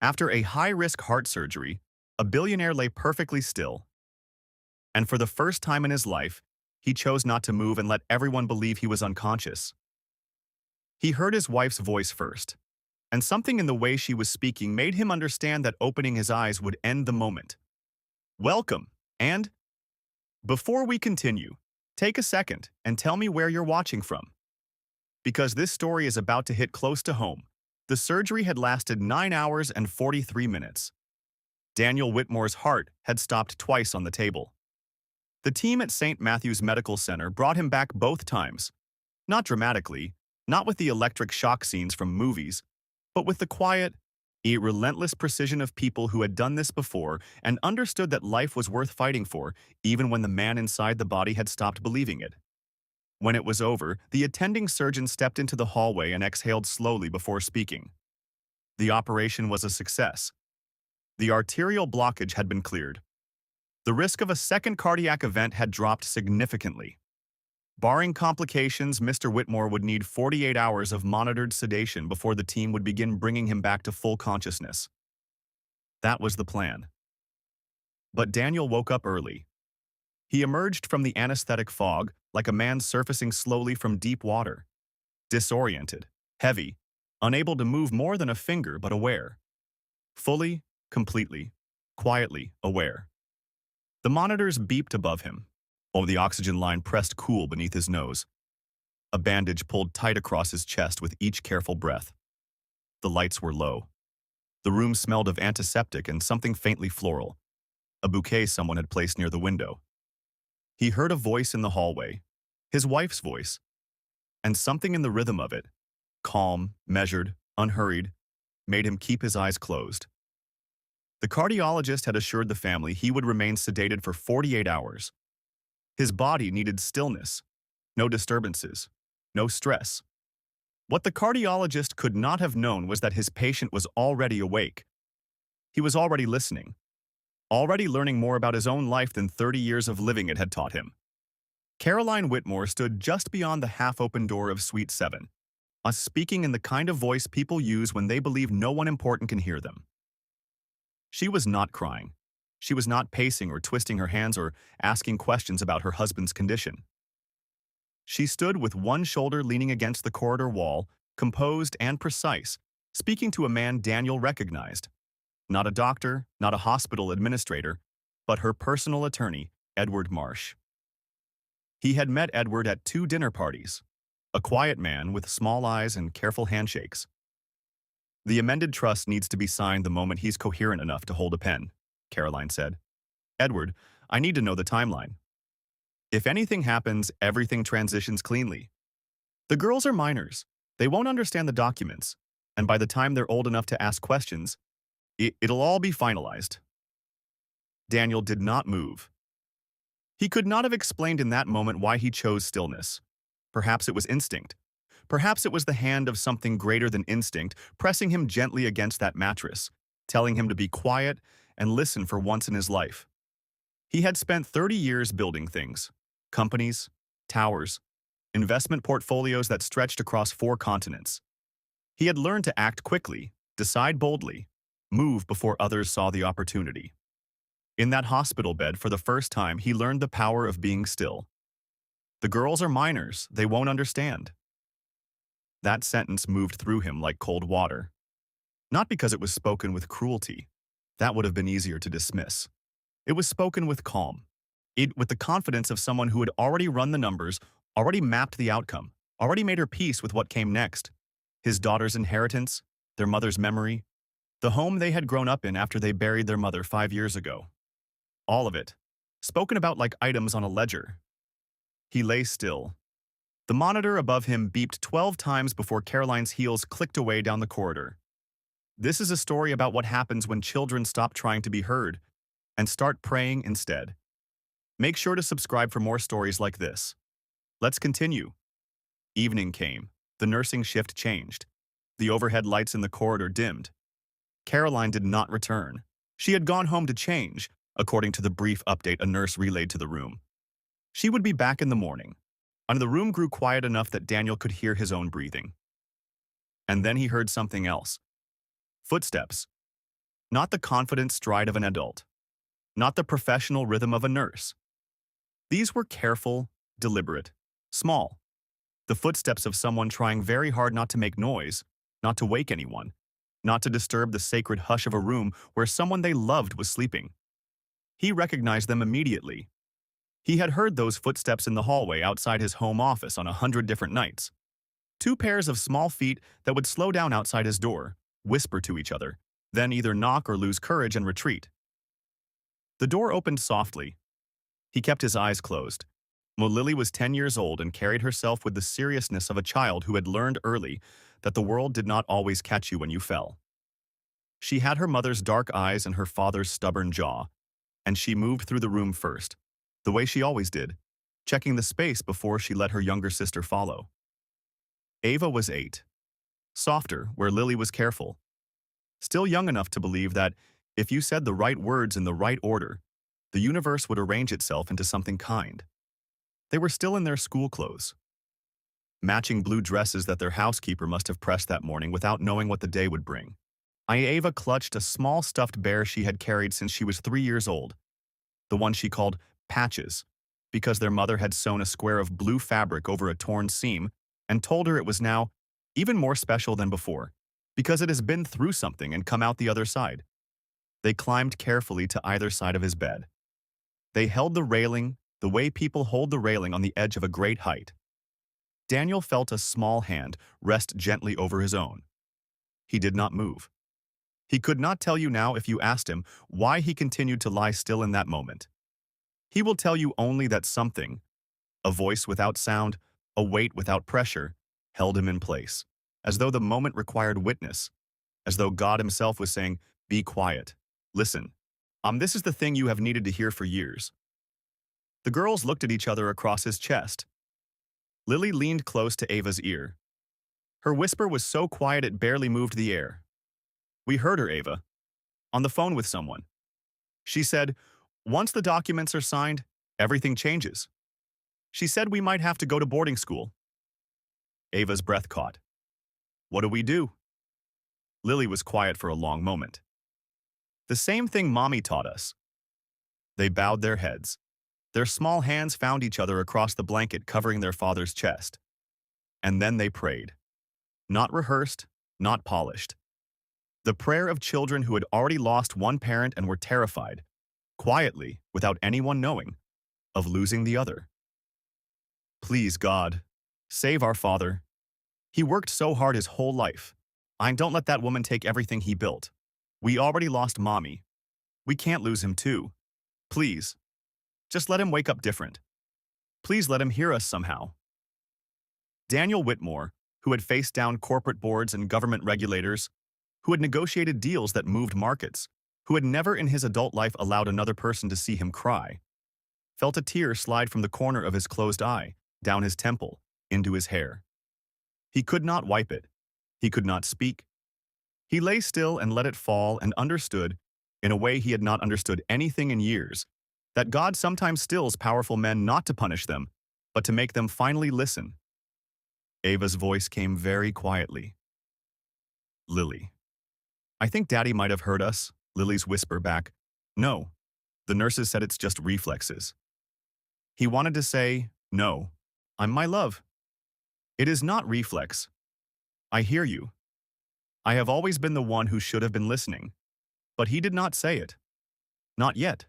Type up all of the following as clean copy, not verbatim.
After a high-risk heart surgery, a billionaire lay perfectly still, and for the first time in his life, he chose not to move and let everyone believe he was unconscious. He heard his wife's voice first, and something in the way she was speaking made him understand that opening his eyes would end the moment. Welcome, and before we continue, take a second and tell me where you're watching from, because this story is about to hit close to home. The surgery had lasted 9 hours and 43 minutes. Daniel Whitmore's heart had stopped twice on the table. The team at St. Matthew's Medical Center brought him back both times, not dramatically, not with the electric shock scenes from movies, but with the quiet, relentless precision of people who had done this before and understood that life was worth fighting for, even when the man inside the body had stopped believing it. When it was over, the attending surgeon stepped into the hallway and exhaled slowly before speaking. The operation was a success. The arterial blockage had been cleared. The risk of a second cardiac event had dropped significantly. Barring complications, Mr. Whitmore would need 48 hours of monitored sedation before the team would begin bringing him back to full consciousness. That was the plan. But Daniel woke up early. He emerged from the anesthetic fog like a man surfacing slowly from deep water. Disoriented, heavy, unable to move more than a finger but aware. Fully, completely, quietly aware. The monitors beeped above him, while the oxygen line pressed cool beneath his nose. A bandage pulled tight across his chest with each careful breath. The lights were low. The room smelled of antiseptic and something faintly floral, a bouquet someone had placed near the window. He heard a voice in the hallway, his wife's voice, and something in the rhythm of it, calm, measured, unhurried, made him keep his eyes closed. The cardiologist had assured the family he would remain sedated for 48 hours. His body needed stillness, no disturbances, no stress. What the cardiologist could not have known was that his patient was already awake. He was already listening, already learning more about his own life than 30 years of living it had taught him. Caroline Whitmore stood just beyond the half-open door of Suite 7, speaking in the kind of voice people use when they believe no one important can hear them. She was not crying. She was not pacing or twisting her hands or asking questions about her husband's condition. She stood with one shoulder leaning against the corridor wall, composed and precise, speaking to a man Daniel recognized. Not a doctor, not a hospital administrator, but her personal attorney, Edward Marsh. He had met Edward at 2 dinner parties, a quiet man with small eyes and careful handshakes. The amended trust needs to be signed the moment he's coherent enough to hold a pen, Caroline said. Edward, I need to know the timeline. If anything happens, everything transitions cleanly. The girls are minors. They won't understand the documents, and by the time they're old enough to ask questions, it'll all be finalized. Daniel did not move. He could not have explained in that moment why he chose stillness. Perhaps it was instinct. Perhaps it was the hand of something greater than instinct pressing him gently against that mattress, telling him to be quiet and listen for once in his life. He had spent 30 years building things, companies, towers, investment portfolios that stretched across 4 continents. He had learned to act quickly, decide boldly, move before others saw the opportunity. In that hospital bed, for the first time, he learned the power of being still. The girls are minors, they won't understand. That sentence moved through him like cold water. Not because it was spoken with cruelty. That would have been easier to dismiss. It was spoken with calm. With the confidence of someone who had already run the numbers, already mapped the outcome, already made her peace with what came next. His daughter's inheritance, their mother's memory, the home they had grown up in after they buried their mother 5 years ago. All of it, spoken about like items on a ledger. He lay still. The monitor above him beeped 12 times before Caroline's heels clicked away down the corridor. This is a story about what happens when children stop trying to be heard and start praying instead. Make sure to subscribe for more stories like this. Let's continue. Evening came. The nursing shift changed. The overhead lights in the corridor dimmed. Caroline did not return. She had gone home to change, according to the brief update a nurse relayed to the room. She would be back in the morning, and the room grew quiet enough that Daniel could hear his own breathing. And then he heard something else. Footsteps. not the confident stride of an adult, not the professional rhythm of a nurse. These were careful, deliberate, small, the footsteps of someone trying very hard not to make noise, not to wake anyone, not to disturb the sacred hush of a room where someone they loved was sleeping. He recognized them immediately. He had heard those footsteps in the hallway outside his home office on 100 different nights. Two pairs of small feet that would slow down outside his door, whisper to each other, then either knock or lose courage and retreat. The door opened softly. He kept his eyes closed. Lily was 10 years old and carried herself with the seriousness of a child who had learned early that the world did not always catch you when you fell. She had her mother's dark eyes and her father's stubborn jaw, and she moved through the room first, the way she always did, checking the space before she let her younger sister follow. Ava was 8. Softer, where Lily was careful. Still young enough to believe that if you said the right words in the right order, the universe would arrange itself into something kind. They were still in their school clothes, matching blue dresses that their housekeeper must have pressed that morning without knowing what the day would bring. Ava clutched a small stuffed bear she had carried since she was 3 years old, the one she called Patches, because their mother had sewn a square of blue fabric over a torn seam and told her it was now even more special than before, because it has been through something and come out the other side. They climbed carefully to either side of his bed. They held the railing the way people hold the railing on the edge of a great height. Daniel felt a small hand rest gently over his own. He did not move. He could not tell you now if you asked him why he continued to lie still in that moment. He will tell you only that something, a voice without sound, a weight without pressure, held him in place, as though the moment required witness, as though God himself was saying, "Be quiet. Listen. This is the thing you have needed to hear for years." The girls looked at each other across his chest. Lily leaned close to Ava's ear. Her whisper was so quiet it barely moved the air. "We heard her, Ava. On the phone with someone. She said, once the documents are signed, everything changes. She said we might have to go to boarding school." Ava's breath caught. "What do we do?" Lily was quiet for a long moment. "The same thing Mommy taught us." They bowed their heads. Their small hands found each other across the blanket covering their father's chest. And then they prayed. Not rehearsed, not polished. The prayer of children who had already lost one parent and were terrified, quietly, without anyone knowing, of losing the other. "Please, God, save our father. He worked so hard his whole life. Don't let that woman take everything he built. We already lost Mommy. We can't lose him too. Please. Just let him wake up different. Please let him hear us somehow." Daniel Whitmore, who had faced down corporate boards and government regulators, who had negotiated deals that moved markets, who had never in his adult life allowed another person to see him cry, felt a tear slide from the corner of his closed eye, down his temple, into his hair. He could not wipe it. He could not speak. He lay still and let it fall and understood, in a way he had not understood anything in years, that God sometimes stills powerful men not to punish them, but to make them finally listen. Ava's voice came very quietly. "Lily. I think Daddy might have heard us," Lily's whisper back. "No. The nurses said it's just reflexes." He wanted to say, "No. I'm my love. It is not reflex. I hear you. I have always been the one who should have been listening." But he did not say it. Not yet.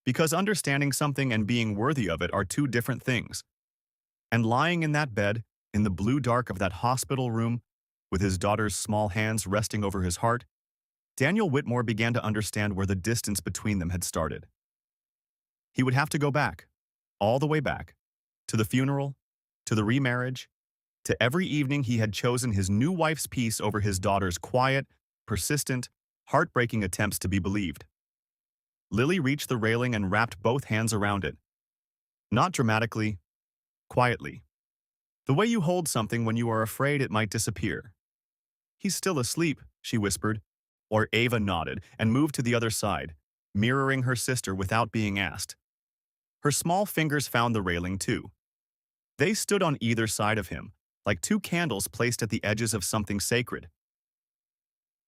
Because understanding something and being worthy of it are two different things. And lying in that bed, in the blue dark of that hospital room, with his daughter's small hands resting over his heart, Daniel Whitmore began to understand where the distance between them had started. He would have to go back, all the way back, to the funeral, to the remarriage, to every evening he had chosen his new wife's peace over his daughter's quiet, persistent, heartbreaking attempts to be believed. Lily reached the railing and wrapped both hands around it. Not dramatically, quietly. The way you hold something when you are afraid it might disappear. "He's still asleep," she whispered, or Ava nodded and moved to the other side, mirroring her sister without being asked. Her small fingers found the railing too. They stood on either side of him, like two candles placed at the edges of something sacred.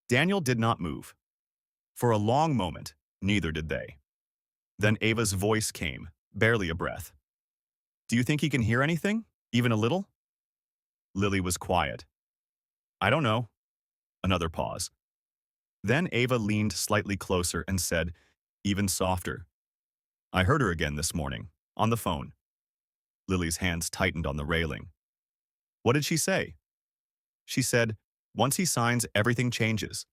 Daniel did not move. For a long moment, neither did they. Then Ava's voice came, barely a breath. Do you think he can hear anything? Even a little? Lily was quiet. I don't know. Another pause. Then Ava leaned slightly closer and said, even softer, I heard her again this morning, on the phone. Lily's hands tightened on the railing. What did she say? She said, once he signs, everything changes.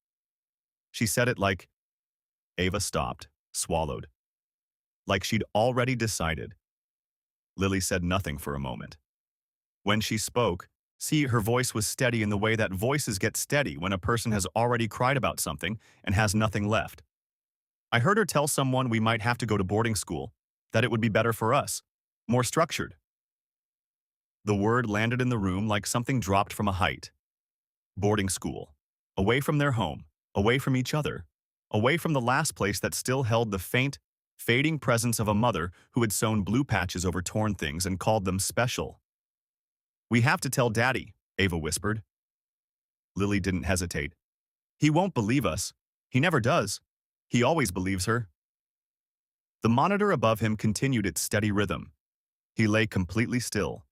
She said it like, Ava stopped, swallowed. Like she'd already decided. Lily said nothing for a moment. When she spoke, her voice was steady in the way that voices get steady when a person has already cried about something and has nothing left. I heard her tell someone we might have to go to boarding school, that it would be better for us, more structured. The word landed in the room like something dropped from a height. Boarding school. Away from their home, away from each other, away from the last place that still held the faint, fading presence of a mother who had sewn blue patches over torn things and called them special. We have to tell Daddy, Ava whispered. Lily didn't hesitate. He won't believe us. He never does. He always believes her. The monitor above him continued its steady rhythm. He lay completely still.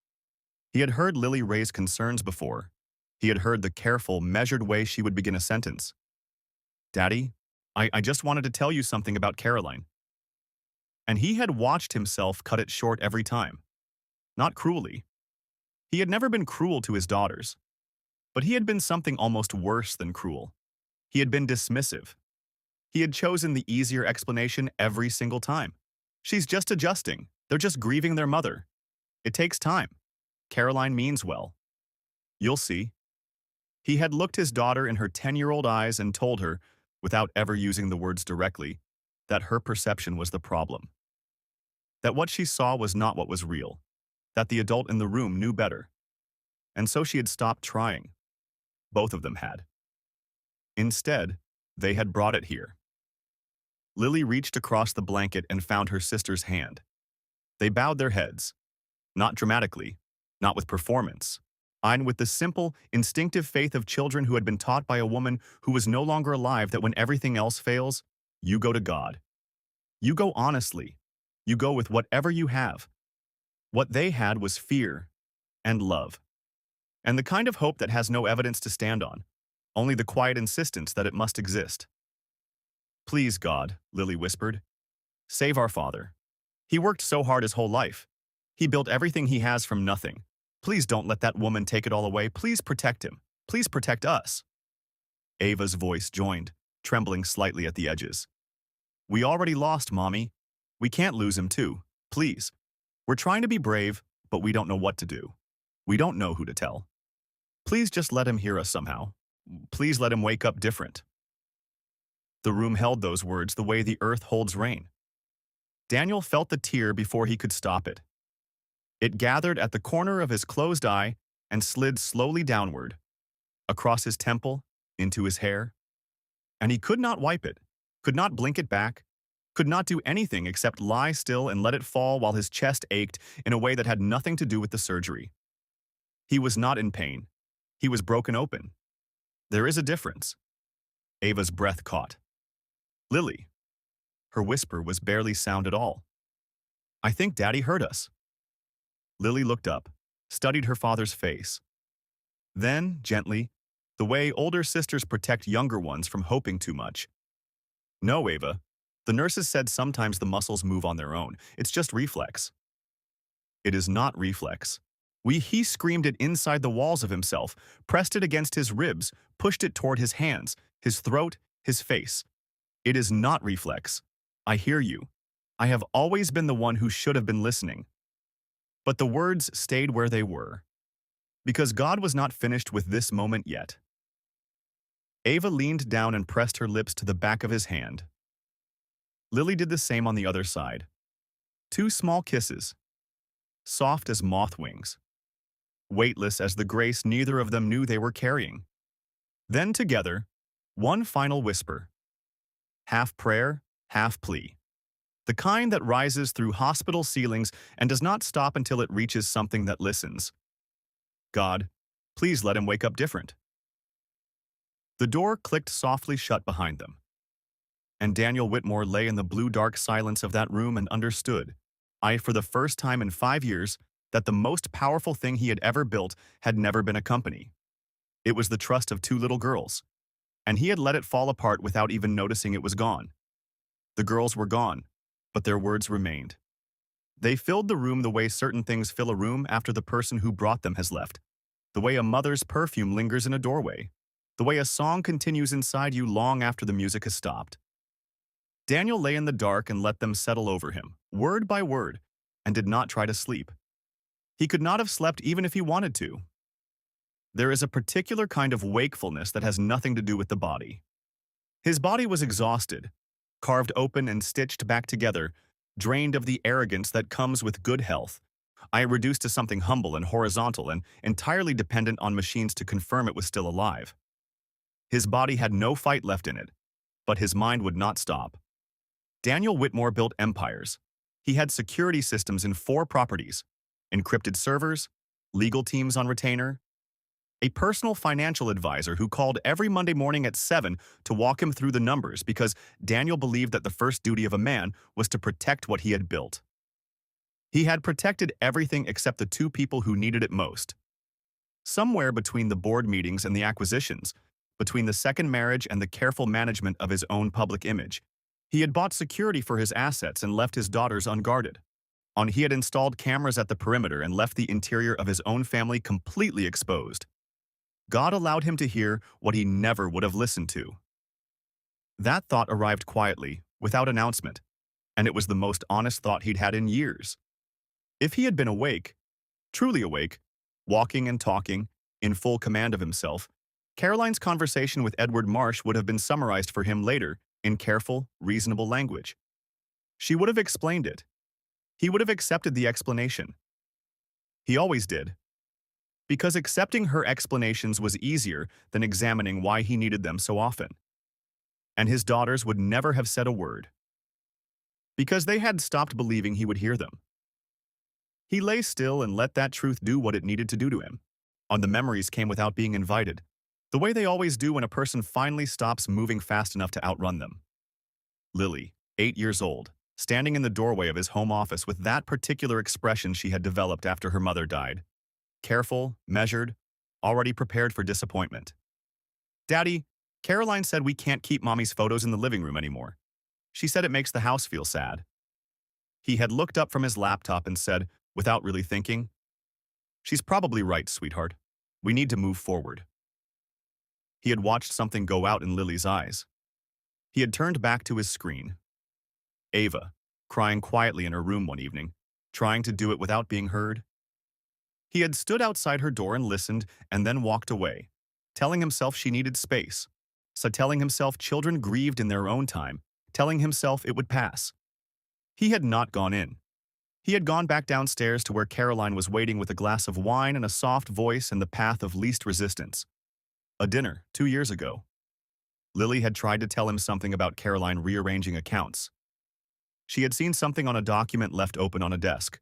He had heard Lily raise concerns before. He had heard the careful, measured way she would begin a sentence. Daddy, I just wanted to tell you something about Caroline. And he had watched himself cut it short every time. Not cruelly. He had never been cruel to his daughters. But he had been something almost worse than cruel. He had been dismissive. He had chosen the easier explanation every single time. She's just adjusting. They're just grieving their mother. It takes time. Caroline means well. You'll see. He had looked his daughter in her 10-year-old eyes and told her, without ever using the words directly, that her perception was the problem. That what she saw was not what was real. That the adult in the room knew better. And so she had stopped trying. Both of them had. Instead, they had brought it here. Lily reached across the blanket and found her sister's hand. They bowed their heads. Not dramatically, not with performance, and with the simple, instinctive faith of children who had been taught by a woman who was no longer alive that when everything else fails, you go to God. You go honestly. You go with whatever you have. What they had was fear and love. And the kind of hope that has no evidence to stand on, only the quiet insistence that it must exist. Please, God, Lily whispered. Save our father. He worked so hard his whole life. He built everything he has from nothing. Please don't let that woman take it all away. Please protect him. Please protect us. Ava's voice joined, trembling slightly at the edges. We already lost, Mommy. We can't lose him too. Please. We're trying to be brave, but we don't know what to do. We don't know who to tell. Please just let him hear us somehow. Please let him wake up different. The room held those words the way the earth holds rain. Daniel felt the tear before he could stop it. It gathered at the corner of his closed eye and slid slowly downward, across his temple, into his hair. And he could not wipe it, could not blink it back, could not do anything except lie still and let it fall while his chest ached in a way that had nothing to do with the surgery. He was not in pain. He was broken open. There is a difference. Ava's breath caught. Lily. Her whisper was barely sound at all. I think Daddy heard us. Lily looked up, studied her father's face. Then, gently, the way older sisters protect younger ones from hoping too much. No, Ava. The nurses said sometimes the muscles move on their own. It's just reflex. It is not reflex. He screamed it inside the walls of himself, pressed it against his ribs, pushed it toward his hands, his throat, his face. It is not reflex. I hear you. I have always been the one who should have been listening. But the words stayed where they were, because God was not finished with this moment yet. Ava leaned down and pressed her lips to the back of his hand. Lily did the same on the other side. 2 small kisses, soft as moth wings, weightless as the grace neither of them knew they were carrying. Then together, one final whisper. Half prayer, half plea. The kind that rises through hospital ceilings and does not stop until it reaches something that listens. God, please let him wake up different. The door clicked softly shut behind them. And Daniel Whitmore lay in the blue dark silence of that room and understood, for the first time in 5 years, that the most powerful thing he had ever built had never been a company. It was the trust of two little girls, and he had let it fall apart without even noticing it was gone. The girls were gone, but their words remained. They filled the room the way certain things fill a room after the person who brought them has left, the way a mother's perfume lingers in a doorway, the way a song continues inside you long after the music has stopped. Daniel lay in the dark and let them settle over him, word by word, and did not try to sleep. He could not have slept even if he wanted to. There is a particular kind of wakefulness that has nothing to do with the body. His body was exhausted, carved open and stitched back together, drained of the arrogance that comes with good health. Reduced to something humble and horizontal and entirely dependent on machines to confirm it was still alive. His body had no fight left in it, but his mind would not stop. Daniel Whitmore built empires. He had security systems in 4 properties, encrypted servers, legal teams on retainer, a personal financial advisor who called every Monday morning at 7 to walk him through the numbers because Daniel believed that the first duty of a man was to protect what he had built. He had protected everything except the 2 people who needed it most. Somewhere between the board meetings and the acquisitions, between the second marriage and the careful management of his own public image, he had bought security for his assets and left his daughters unguarded. He had installed cameras at the perimeter and left the interior of his own family completely exposed. God allowed him to hear what he never would have listened to. That thought arrived quietly, without announcement, and it was the most honest thought he'd had in years. If he had been awake, truly awake, walking and talking, in full command of himself, Caroline's conversation with Edward Marsh would have been summarized for him later in careful, reasonable language. She would have explained it. He would have accepted the explanation. He always did. Because accepting her explanations was easier than examining why he needed them so often. And his daughters would never have said a word. Because they had stopped believing he would hear them. He lay still and let that truth do what it needed to do to him. The memories came without being invited, the way they always do when a person finally stops moving fast enough to outrun them. Lily, 8 years old, standing in the doorway of his home office with that particular expression she had developed after her mother died. Careful, measured, already prepared for disappointment. "Daddy, Caroline said we can't keep Mommy's photos in the living room anymore. She said it makes the house feel sad." He had looked up from his laptop and said, without really thinking, "She's probably right, sweetheart. We need to move forward." He had watched something go out in Lily's eyes. He had turned back to his screen. Ava, crying quietly in her room one evening, trying to do it without being heard. He had stood outside her door and listened and then walked away, telling himself she needed space, telling himself children grieved in their own time, telling himself it would pass. He had not gone in. He had gone back downstairs to where Caroline was waiting with a glass of wine and a soft voice and the path of least resistance. A dinner, 2 years ago. Lily had tried to tell him something about Caroline rearranging accounts. She had seen something on a document left open on a desk.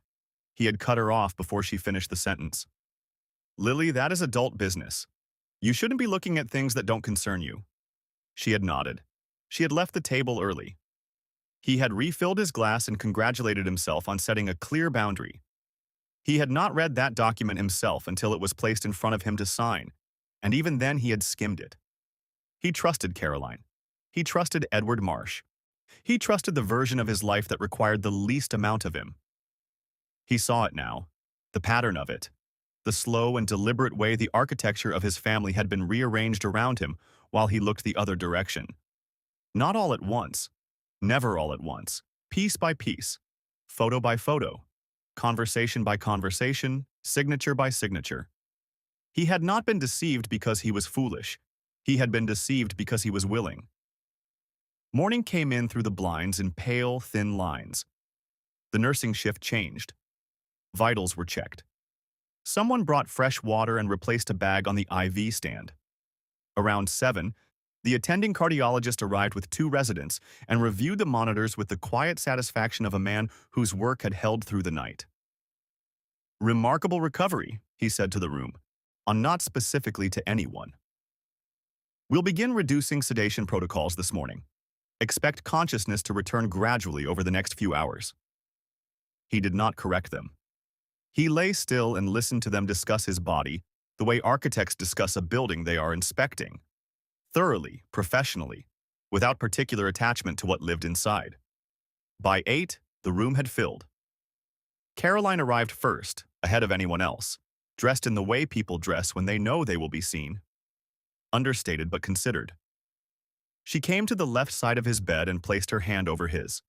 He had cut her off before she finished the sentence. "Lily, that is adult business. You shouldn't be looking at things that don't concern you." She had nodded. She had left the table early. He had refilled his glass and congratulated himself on setting a clear boundary. He had not read that document himself until it was placed in front of him to sign, and even then he had skimmed it. He trusted Caroline. He trusted Edward Marsh. He trusted the version of his life that required the least amount of him. He saw it now, the pattern of it, the slow and deliberate way the architecture of his family had been rearranged around him while he looked the other direction. Not all at once, never all at once, piece by piece, photo by photo, conversation by conversation, signature by signature. He had not been deceived because he was foolish. He had been deceived because he was willing. Morning came in through the blinds in pale, thin lines. The nursing shift changed. Vitals were checked. Someone brought fresh water and replaced a bag on the IV stand. Around 7, the attending cardiologist arrived with 2 residents and reviewed the monitors with the quiet satisfaction of a man whose work had held through the night. "Remarkable recovery," he said to the room, not specifically to anyone. "We'll begin reducing sedation protocols this morning. Expect consciousness to return gradually over the next few hours. He did not correct them. He lay still and listened to them discuss his body, the way architects discuss a building they are inspecting, thoroughly, professionally, without particular attachment to what lived inside. By 8, the room had filled. Caroline arrived first, ahead of anyone else, dressed in the way people dress when they know they will be seen. Understated but considered. She came to the left side of his bed and placed her hand over his.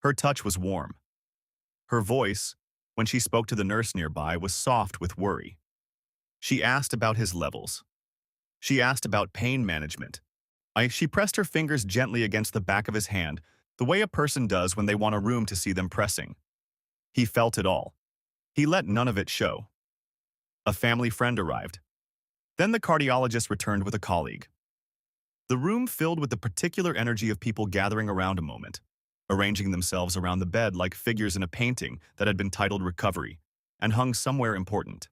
Her touch was warm. Her voice, when she spoke to the nurse nearby, was soft with worry. She asked about his levels. She asked about pain management. She pressed her fingers gently against the back of his hand, the way a person does when they want a room to see them pressing. He felt it all. He let none of it show. A family friend arrived. Then the cardiologist returned with a colleague. The room filled with the particular energy of people gathering around a moment, arranging themselves around the bed like figures in a painting that had been titled Recovery and hung somewhere important.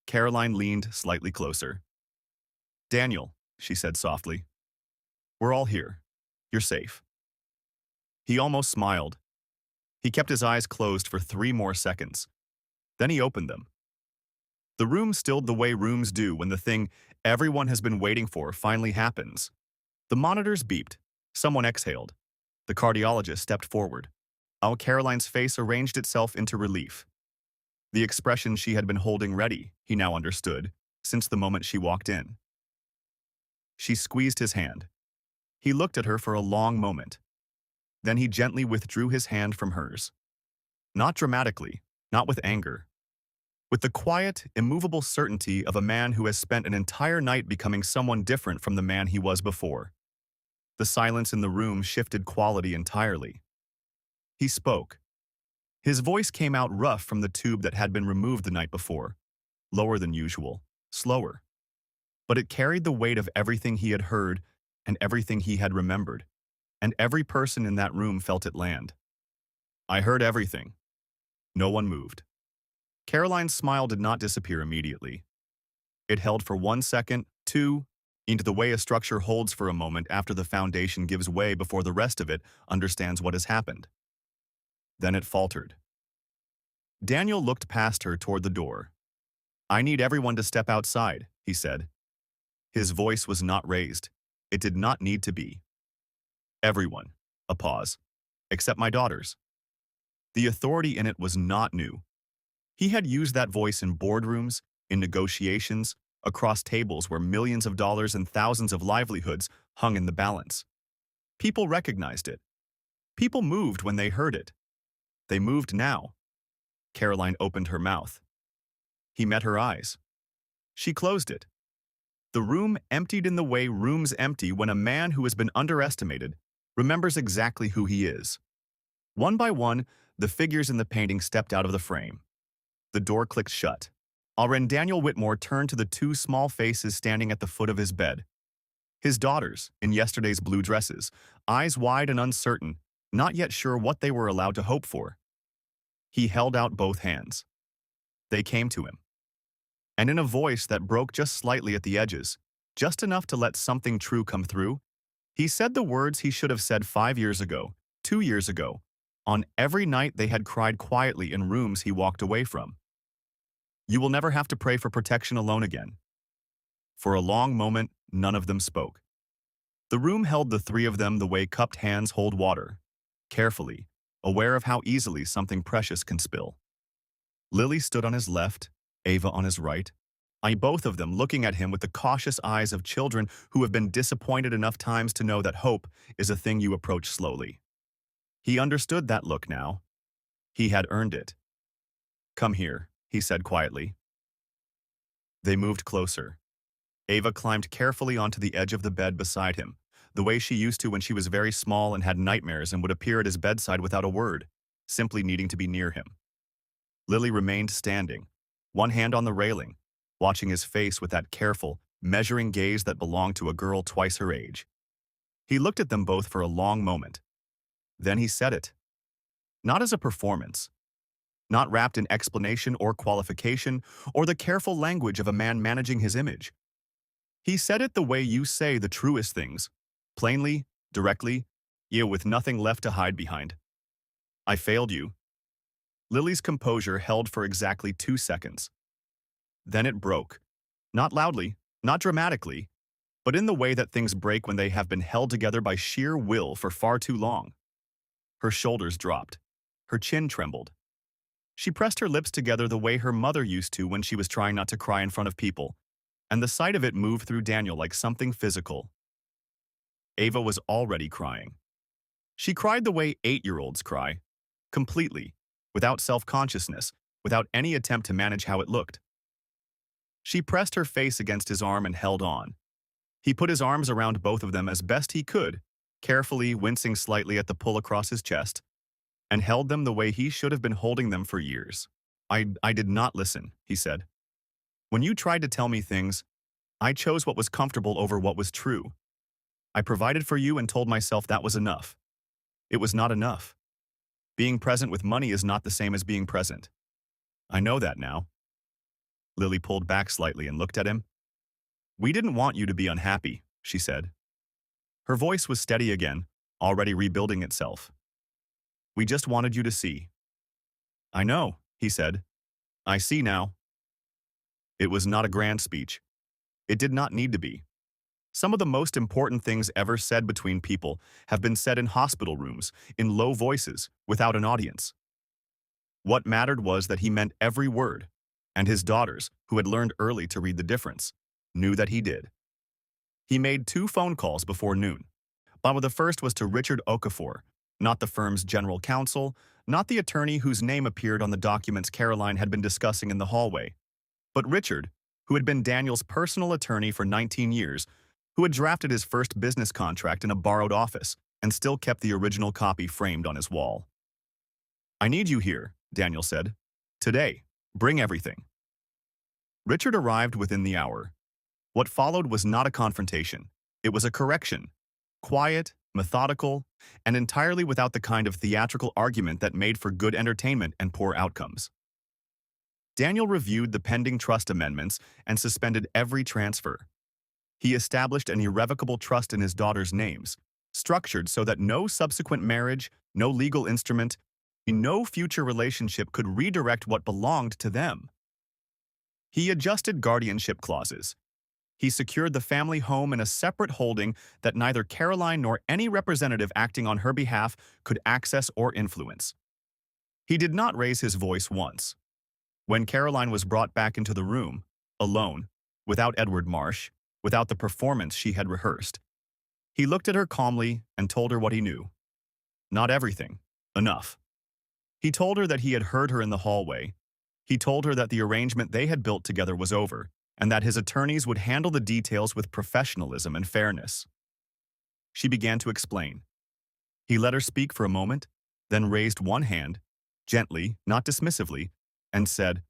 Caroline leaned slightly closer. "Daniel," she said softly, "we're all here. You're safe." He almost smiled. He kept his eyes closed for 3 more seconds. Then he opened them. The room stilled the way rooms do when the thing everyone has been waiting for finally happens. The monitors beeped. Someone exhaled. The cardiologist stepped forward. Caroline's face arranged itself into relief. The expression she had been holding ready, he now understood, since the moment she walked in. She squeezed his hand. He looked at her for a long moment. Then he gently withdrew his hand from hers. Not dramatically, not with anger. With the quiet, immovable certainty of a man who has spent an entire night becoming someone different from the man he was before. The silence in the room shifted quality entirely. He spoke. His voice came out rough from the tube that had been removed the night before, lower than usual, slower. But it carried the weight of everything he had heard and everything he had remembered, and every person in that room felt it land. "I heard everything." No one moved. Caroline's smile did not disappear immediately. It held for 1 second, 2, into the way a structure holds for a moment after the foundation gives way before the rest of it understands what has happened. Then it faltered. Daniel looked past her toward the door. "I need everyone to step outside," he said. His voice was not raised. It did not need to be. "Everyone." A pause. "Except my daughters." The authority in it was not new. He had used that voice in boardrooms, in negotiations, across tables where millions of dollars and thousands of livelihoods hung in the balance. People recognized it. People moved when they heard it. They moved now. Caroline opened her mouth. He met her eyes. She closed it. The room emptied in the way rooms empty when a man who has been underestimated remembers exactly who he is. One by one, the figures in the painting stepped out of the frame. The door clicked shut. Daniel Whitmore turned to the 2 small faces standing at the foot of his bed. His daughters, in yesterday's blue dresses, eyes wide and uncertain, not yet sure what they were allowed to hope for. He held out both hands. They came to him. And in a voice that broke just slightly at the edges, just enough to let something true come through, he said the words he should have said 5 years ago, 2 years ago, on every night they had cried quietly in rooms he walked away from. "You will never have to pray for protection alone again." For a long moment, none of them spoke. The room held the 3 of them the way cupped hands hold water, carefully, aware of how easily something precious can spill. Lily stood on his left, Ava on his right, both of them looking at him with the cautious eyes of children who have been disappointed enough times to know that hope is a thing you approach slowly. He understood that look now. He had earned it. "Come here," he said quietly. They moved closer. Ava climbed carefully onto the edge of the bed beside him, the way she used to when she was very small and had nightmares and would appear at his bedside without a word, simply needing to be near him. Lily remained standing, one hand on the railing, watching his face with that careful, measuring gaze that belonged to a girl twice her age. He looked at them both for a long moment. Then he said it. Not as a performance. Not wrapped in explanation or qualification or the careful language of a man managing his image. He said it the way you say the truest things, plainly, directly, you with nothing left to hide behind. I failed you. Lily's composure held for exactly 2 seconds. Then it broke. Not loudly, not dramatically, but in the way that things break when they have been held together by sheer will for far too long. Her shoulders dropped. Her chin trembled. She pressed her lips together the way her mother used to when she was trying not to cry in front of people, and the sight of it moved through Daniel like something physical. Ava was already crying. She cried the way 8-year-olds cry, completely, without self-consciousness, without any attempt to manage how it looked. She pressed her face against his arm and held on. He put his arms around both of them as best he could, carefully wincing slightly at the pull across his chest, and held them the way he should have been holding them for years. I did not listen, he said. When you tried to tell me things, I chose what was comfortable over what was true. I provided for you and told myself that was enough. It was not enough. Being present with money is not the same as being present. I know that now. Lily pulled back slightly and looked at him. We didn't want you to be unhappy, she said. Her voice was steady again, already rebuilding itself. We just wanted you to see. I know, he said. I see now. It was not a grand speech. It did not need to be. Some of the most important things ever said between people have been said in hospital rooms, in low voices, without an audience. What mattered was that he meant every word, and his daughters, who had learned early to read the difference, knew that he did. He made 2 phone calls before noon. But the first was to Richard Okafor, not the firm's general counsel, not the attorney whose name appeared on the documents Caroline had been discussing in the hallway, but Richard, who had been Daniel's personal attorney for 19 years, who had drafted his first business contract in a borrowed office and still kept the original copy framed on his wall. I need you here, Daniel said. Today. Bring everything. Richard arrived within the hour. What followed was not a confrontation. It was a correction. Quiet, methodical, and entirely without the kind of theatrical argument that made for good entertainment and poor outcomes. Daniel reviewed the pending trust amendments and suspended every transfer. He established an irrevocable trust in his daughters' names, structured so that no subsequent marriage, no legal instrument, no future relationship could redirect what belonged to them. He adjusted guardianship clauses. He secured the family home in a separate holding that neither Caroline nor any representative acting on her behalf could access or influence. He did not raise his voice once. When Caroline was brought back into the room, alone, without Edward Marsh, without the performance she had rehearsed, he looked at her calmly and told her what he knew. Not everything. Enough. He told her that he had heard her in the hallway. He told her that the arrangement they had built together was over, and that his attorneys would handle the details with professionalism and fairness. She began to explain. He let her speak for a moment, then raised one hand, gently, not dismissively, and said,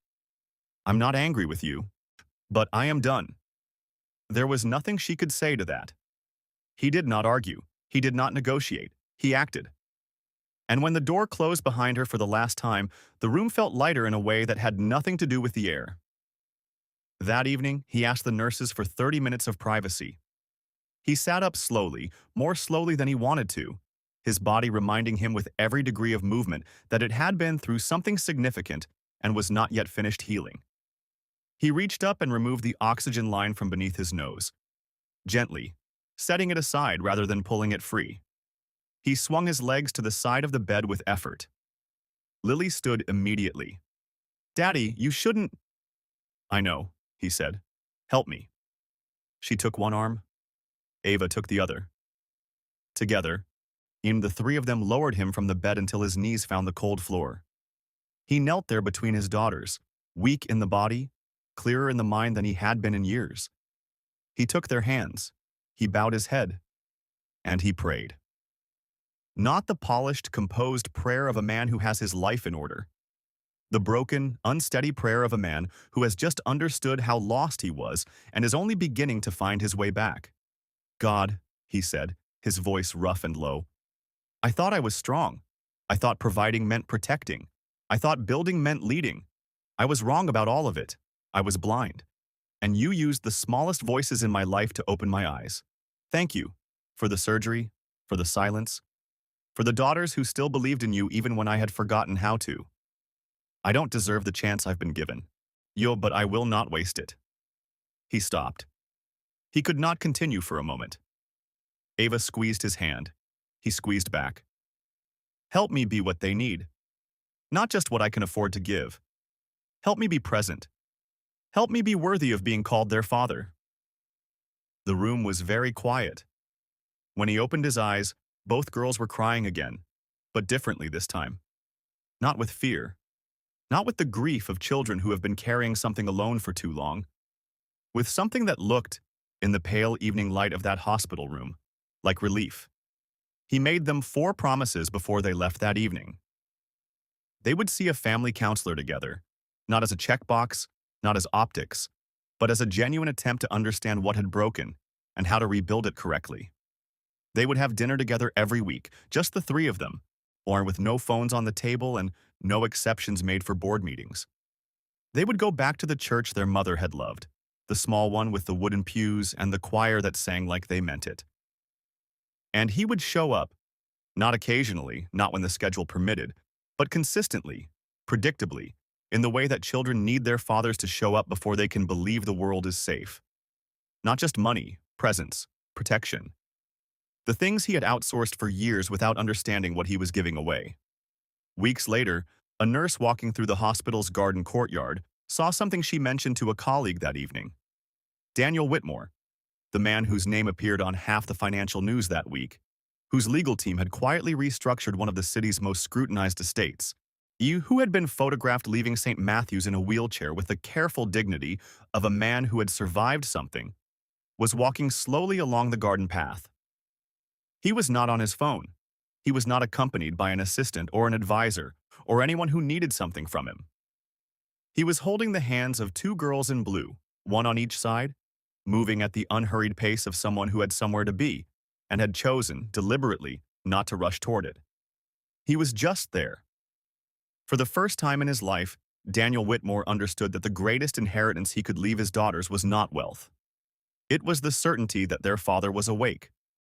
I'm not angry with you, but I am done. There was nothing she could say to that. He did not argue. He did not negotiate. He acted. And when the door closed behind her for the last time, the room felt lighter in a way that had nothing to do with the air. That evening, he asked the nurses for 30 minutes of privacy. He sat up slowly, more slowly than he wanted to, his body reminding him with every degree of movement that it had been through something significant and was not yet finished healing. He reached up and removed the oxygen line from beneath his nose, gently, setting it aside rather than pulling it free. He swung his legs to the side of the bed with effort. Lily stood immediately. Daddy, you shouldn't. I know, he said. Help me. She took one arm. Ava took the other. Together, the 3 of them lowered him from the bed until his knees found the cold floor. He knelt there between his daughters, weak in the body, clearer in the mind than he had been in years. He took their hands. He bowed his head. And he prayed. Not the polished, composed prayer of a man who has his life in order. The broken, unsteady prayer of a man who has just understood how lost he was and is only beginning to find his way back. God, he said, his voice rough and low. I thought I was strong. I thought providing meant protecting. I thought building meant leading. I was wrong about all of it. I was blind. And you used the smallest voices in my life to open my eyes. Thank you. For the surgery, for the silence, for the daughters who still believed in you even when I had forgotten how to. I don't deserve the chance I've been given. But I will not waste it. He stopped. He could not continue for a moment. Ava squeezed his hand. He squeezed back. Help me be what they need. Not just what I can afford to give. Help me be present. Help me be worthy of being called their father. The room was very quiet. When he opened his eyes, both girls were crying again, but differently this time. Not with fear. Not with the grief of children who have been carrying something alone for too long. With something that looked, in the pale evening light of that hospital room, like relief. He made them 4 promises before they left that evening. They would see a family counselor together, not as a checkbox, not as optics, but as a genuine attempt to understand what had broken and how to rebuild it correctly. They would have dinner together every week, just the 3 of them, or with no phones on the table and no exceptions made for board meetings. They would go back to the church their mother had loved, the small one with the wooden pews and the choir that sang like they meant it. And he would show up, not occasionally, not when the schedule permitted, but consistently, predictably, in the way that children need their fathers to show up before they can believe the world is safe. Not just money, presence, protection. The things he had outsourced for years without understanding what he was giving away. Weeks later, a nurse walking through the hospital's garden courtyard saw something she mentioned to a colleague that evening. Daniel Whitmore, the man whose name appeared on half the financial news that week, whose legal team had quietly restructured one of the city's most scrutinized estates, who had been photographed leaving St. Matthew's in a wheelchair with the careful dignity of a man who had survived something, was walking slowly along the garden path. He was not on his phone. He was not accompanied by an assistant or an advisor or anyone who needed something from him. He was holding the hands of 2 girls in blue, one on each side, moving at the unhurried pace of someone who had somewhere to be and had chosen, deliberately, not to rush toward it. He was just there. For the first time in his life, Daniel Whitmore understood that the greatest inheritance he could leave his daughters was not wealth. It was the certainty that their father was awake,